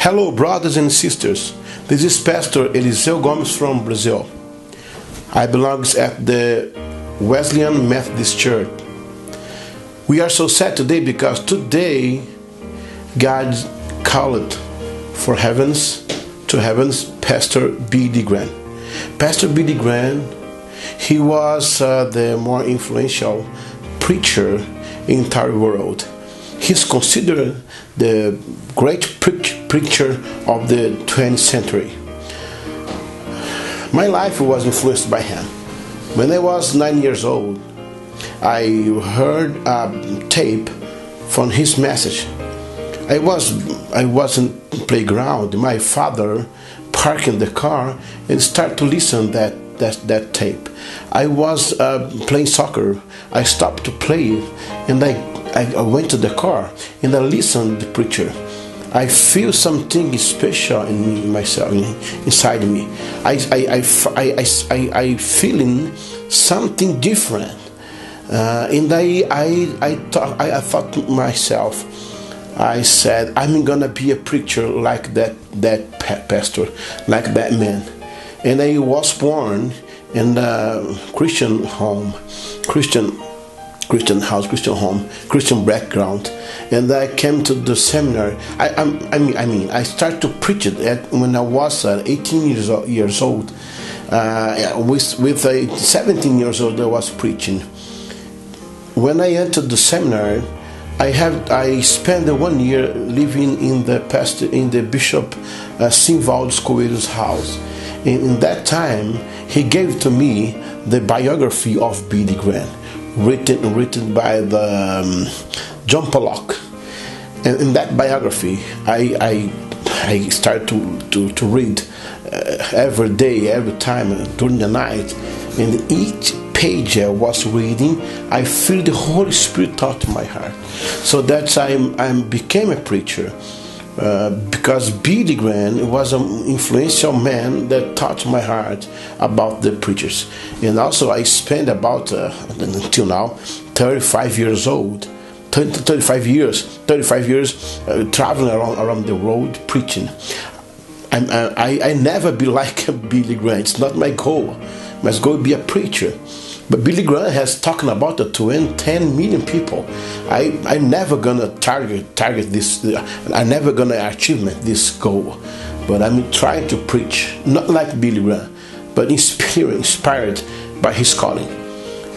Hello, brothers and sisters. This is Pastor Elizeu Gomes from Brazil. I belong at the Wesleyan Methodist Church. We are so sad today because today God called to heavens Pastor B.D. Grant. Pastor B.D. Grant, he was the more influential preacher in the entire world. He's considered the great preacher of the 20th century. My life was influenced by him. When I was 9 years old, I heard a tape from his message. I was in playground. My father parked in the car and started to listen that tape. I was playing soccer. I stopped to play and I went to the car and I listened to the preacher. I feel something special in myself, inside me. I feeling something different, and I thought to myself. I said, I'm gonna be a preacher like that pastor, like that man. And I was born in a Christian home, Christian background, and I came to the seminary. I started to preach it when I was 18 years old. With 17 years old, I was preaching. When I entered the seminary, I spent 1 year living in the Bishop Simvaldo Coelho's house. In that time, he gave to me the biography of B.D. Grant, written by the John Pollock. And in that biography, I started to read every day, every time during the night. And each page I was reading, I feel the Holy Spirit touch my heart. So that's I became a preacher. Because B.D. Grant was an influential man that taught my heart about the preachers. And also I spent about, until now, 35 years traveling around the world preaching. I never be like Billy Grant. It's not my goal. My goal is be a preacher. But Billy Grant has talking about the 10 million people. I never gonna target this. I never gonna achieve this goal. But I'm trying to preach, not like Billy Grant, but inspired by his calling.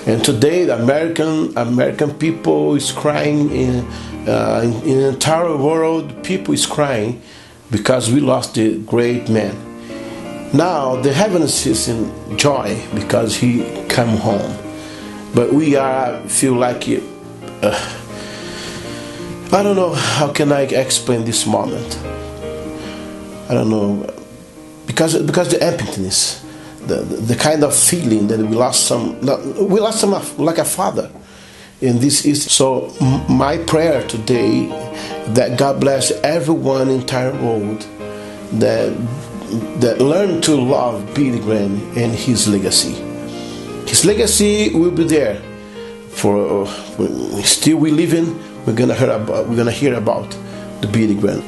And today, the American people is crying in the entire world. People is crying because we lost a great man. Now the heavens is in joy because he came home, but we feel like I don't know how can I explain this moment. I don't know because the emptiness, the kind of feeling that we lost some like a father. And this is so my prayer today that God bless everyone in the entire world that learn to love Billy Grant and his legacy. His legacy will be there for still we living. We're gonna hear about the Billy Grant.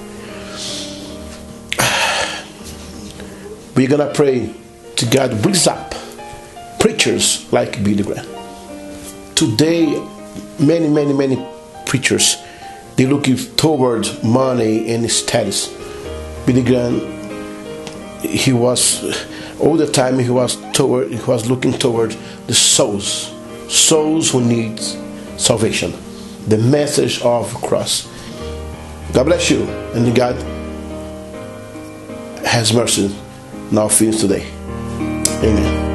We're gonna pray to God brings up preachers like Billy Grant. Today, many preachers they looking toward money and status. Billy Grant, he was all the time he was looking toward the souls who need salvation, the message of cross. God bless you, and God has mercy on our feelings today. Amen.